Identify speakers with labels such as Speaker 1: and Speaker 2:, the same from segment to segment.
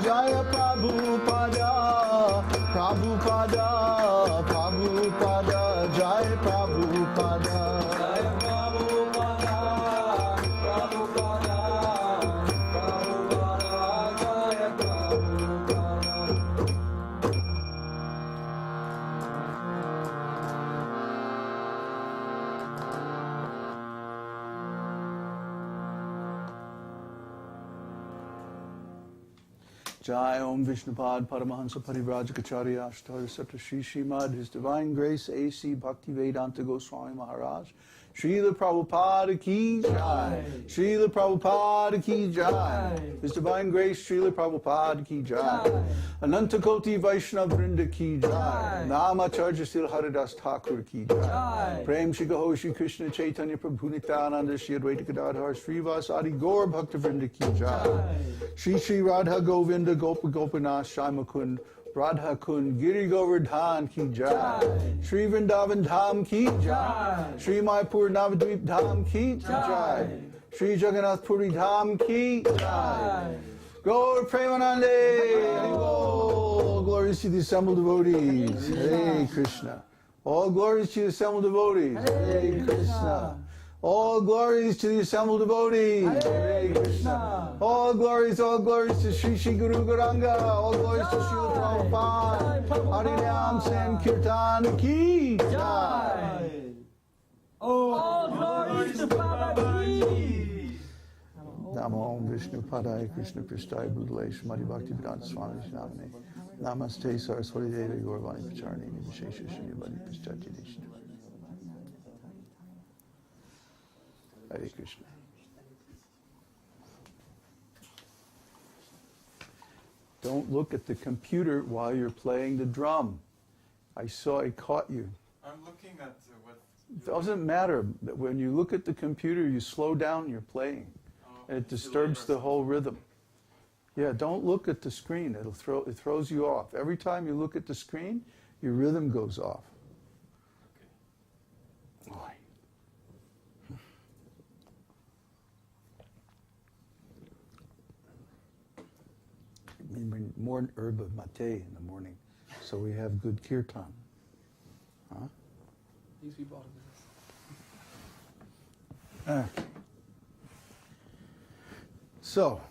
Speaker 1: Jaya Prabhupada, Prabhupada, Prabhupada, Jaya Prabhupada. Jaya Prabhupada, Prabhupada, Prabhupada, Jaya Prabhupada. Jai Om Vishnupad Paramahansa Parivrajacharya Ashtar Satra Shri Śrīmad, His Divine Grace A.C. Bhaktivedanta Goswami Maharaj, Srila Prabhupada Ki Jai, Srila Prabhupada Ki Jai, His Divine Grace Srila Prabhupada Ki Jai, Ananta Koti Vaishnava Vrinda Ki Jai, Namacharya Srila Haridas Thakur Ki Jai, Prem Shri Gaho Shri Krishna Chaitanya Prabhu Nityananda Shri Advaita Gadadhar Srivas Adi Gaur Bhakta Vrinda Ki Jai, Shri Shri Radha Govinda Gopa Gopinath Shaimakund Radha Kund Giri Govardhan Ki Jai, Shri Vrindavan Dham Ki Jai, Shri Maipur Navadvip Dham Ki Jai, Shri Jagannath Puri Dham Ki Jai, Gaur Premanande, all glories to the assembled devotees, Hare Krishna, all glories to the assembled devotees, Hare Krishna. All glories to the assembled devotees. Hare Krishna. All glories to Sri Sri Guru Gauranga. All glories to Srila Prabhupada. Harinam Sankirtan Ki Jai.
Speaker 2: All glories to Prabhupada.
Speaker 1: Namo Om Vishnu Padaya Krishna Prishtaya Bhutale Śrīmad Bhaktivedanta Swami Namane. Namaste Saraswati Devi Gauravani Pacharani Vishesha Śrīmad Prishtaya Deshna. Hare Krishna. Don't look at the computer while you're playing the drum. I caught you.
Speaker 3: I'm looking at what...
Speaker 1: It doesn't matter. When you look at the computer, you slow down your playing. And it disturbs the whole rhythm. Yeah, don't look at the screen. It throws you off. Every time you look at the screen, your rhythm goes off. Okay. More herba mate in the morning, so we have good kirtan. Huh?
Speaker 2: These people
Speaker 1: Okay. So,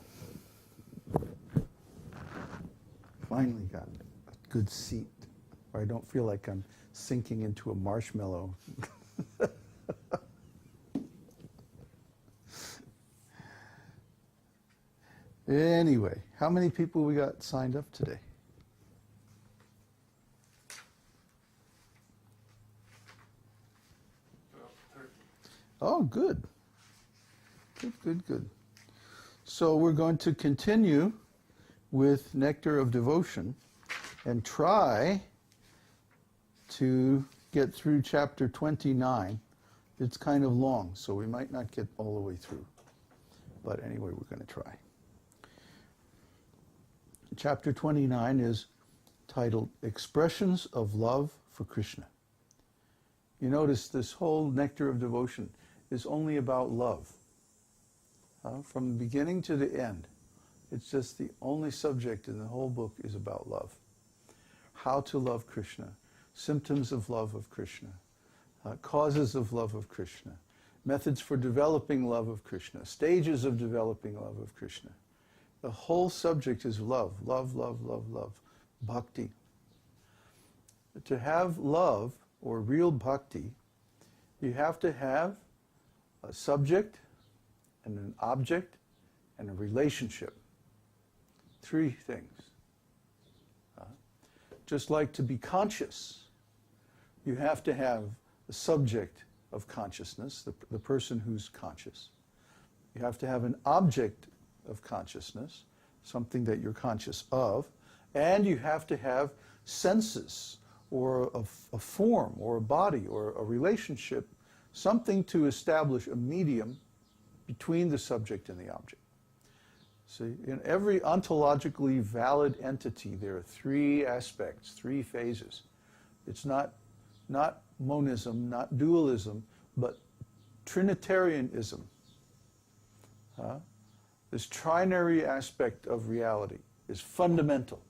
Speaker 1: finally got a good seat where I don't feel like I'm sinking into a marshmallow. Anyway, how many people we got signed up today? Oh, good. Good. So we're going to continue with Nectar of Devotion and try to get through chapter 29. It's kind of long, so we might not get all the way through. But anyway, we're going to try. Chapter 29 is titled Expressions of Love for Kṛṣṇa. You notice this whole Nectar of Devotion is only about love. From the beginning to the end, it's just the only subject in the whole book is about love. How to love Kṛṣṇa, symptoms of love of Kṛṣṇa, causes of love of Kṛṣṇa, methods for developing love of Kṛṣṇa, stages of developing love of Kṛṣṇa. The whole subject is love, love, love, love, love, bhakti. To have love, or real bhakti, you have to have a subject, and an object, and a relationship. Three things. Just like to be conscious, you have to have a subject of consciousness, the person who's conscious. You have to have an object of consciousness, something that you're conscious of, and you have to have senses, or a form, or a body, or a relationship, something to establish a medium between the subject and the object. See, in every ontologically valid entity, there are three aspects, three phases. It's not monism, not dualism, but Trinitarianism. This trinary aspect of reality is fundamental,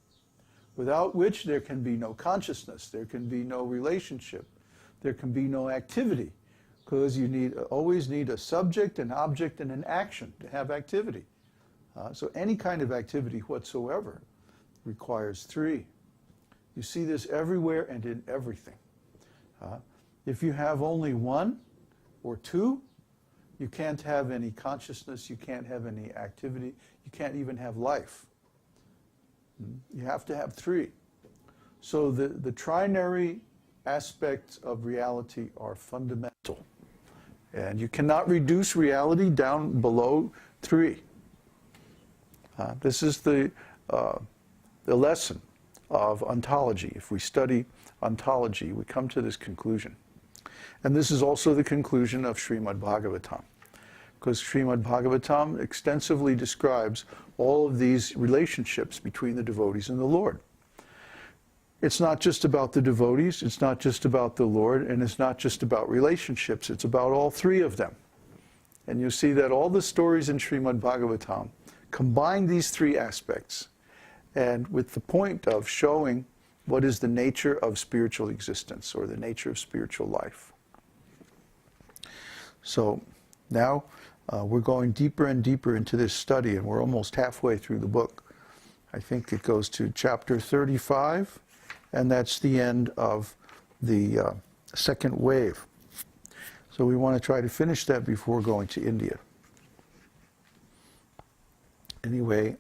Speaker 1: without which there can be no consciousness, there can be no relationship, there can be no activity, because you always need a subject, an object, and an action to have activity. So any kind of activity whatsoever requires three. You see this everywhere and in everything. If you have only one or two, you can't have any consciousness, you can't have any activity, you can't even have life. You have to have three. So the trinary aspects of reality are fundamental. And you cannot reduce reality down below three. This is the lesson of ontology. If we study ontology, we come to this conclusion. And this is also the conclusion of Śrīmad-Bhāgavatam, because Śrīmad-Bhāgavatam extensively describes all of these relationships between the devotees and the Lord. It's not just about the devotees, it's not just about the Lord, and it's not just about relationships, it's about all three of them. And you see that all the stories in Śrīmad-Bhāgavatam combine these three aspects, and with the point of showing what is the nature of spiritual existence, or the nature of spiritual life. So now we're going deeper and deeper into this study, and we're almost halfway through the book. I think it goes to chapter 35, and that's the end of the second wave. So we want to try to finish that before going to India. Anyway,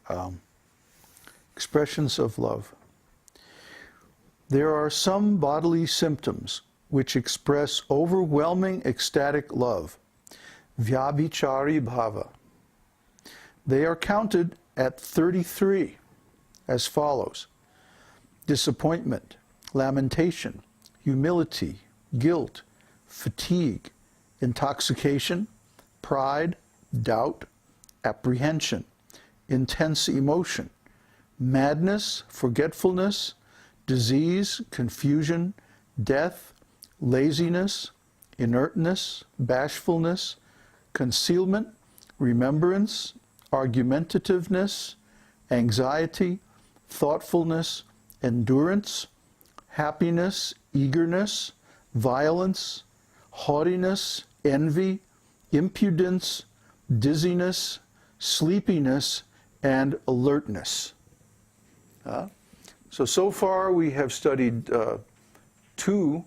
Speaker 1: expressions of love. There are some bodily symptoms which express overwhelming ecstatic love, vyābhicārī-bhāvas. They are counted at 33 as follows: disappointment, lamentation, humility, guilt, fatigue, intoxication, pride, doubt, apprehension, intense emotion, madness, forgetfulness, disease, confusion, death, laziness, inertness, bashfulness, concealment, remembrance, argumentativeness, anxiety, thoughtfulness, endurance, happiness, eagerness, violence, haughtiness, envy, impudence, dizziness, sleepiness, and alertness. So far we have studied two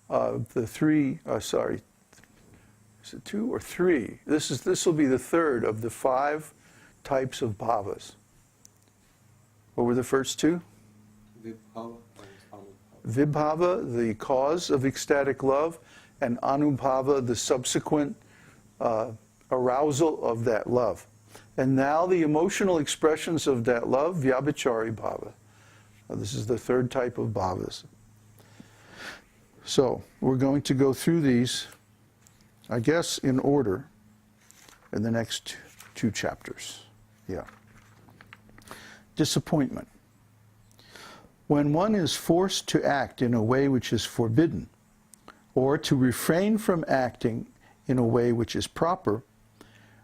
Speaker 1: of the three, sorry, is it two or three? This will be the third of the 5 types of bhavas. What were the first two?
Speaker 3: Vibhava and anubhava.
Speaker 1: Vibhava, the cause of ecstatic love, and anubhava, the subsequent arousal of that love. And now the emotional expressions of that love, vyābhicārī-bhāvas. This is the third type of bhavas. So we're going to go through these, I guess, in order in the next 2 chapters. Yeah. Disappointment. When one is forced to act in a way which is forbidden, or to refrain from acting in a way which is proper,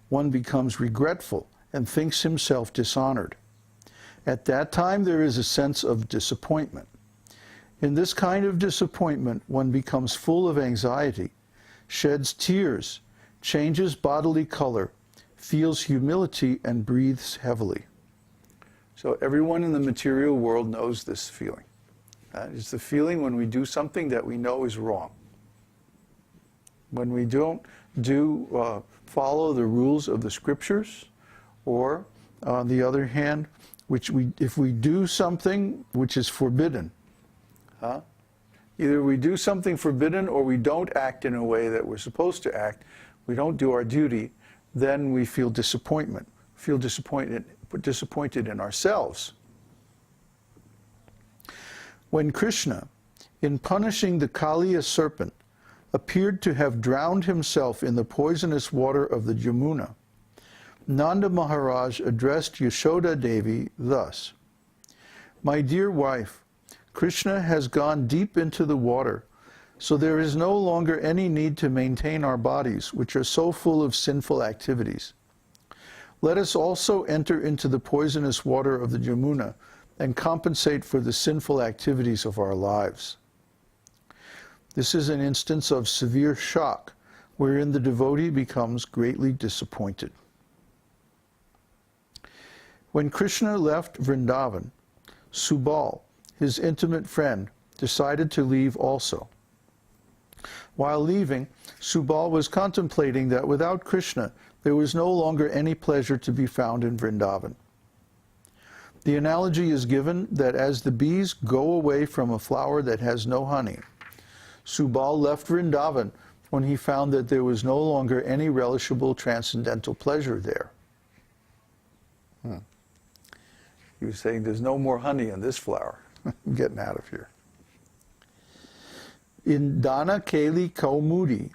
Speaker 1: one becomes regretful and thinks himself dishonored. At that time there is a sense of disappointment. In this kind of disappointment one becomes full of anxiety, sheds tears, changes bodily color, feels humility, and breathes heavily. So everyone in the material world knows this feeling. It's the feeling when we do something that we know is wrong. When we don't follow the rules of the scriptures, or on the other hand, if we do something which is forbidden, either we do something forbidden or we don't act in a way that we're supposed to act, we don't do our duty, then we feel disappointment, disappointed in ourselves. When Kṛṣṇa, in punishing the Kaliya serpent, appeared to have drowned himself in the poisonous water of the Jamuna, Nanda Maharaj addressed Yashoda Devi thus: "My dear wife, Kṛṣṇa has gone deep into the water, So there is no longer any need to maintain our bodies, which are so full of sinful activities. Let us also enter into the poisonous water of the Yamuna and compensate for the sinful activities of our lives. This is an instance of severe shock, wherein the devotee becomes greatly disappointed. When Kṛṣṇa left Vrindavan, Subal, his intimate friend, decided to leave also. While leaving, Subal was contemplating that without Kṛṣṇa, there was no longer any pleasure to be found in Vrindavan. The analogy is given that as the bees go away from a flower that has no honey, Subal left Vrindavan when he found that there was no longer any relishable transcendental pleasure there. He was saying, there's no more honey in this flower. I'm getting out of here. In Dana Keli Kaumudi,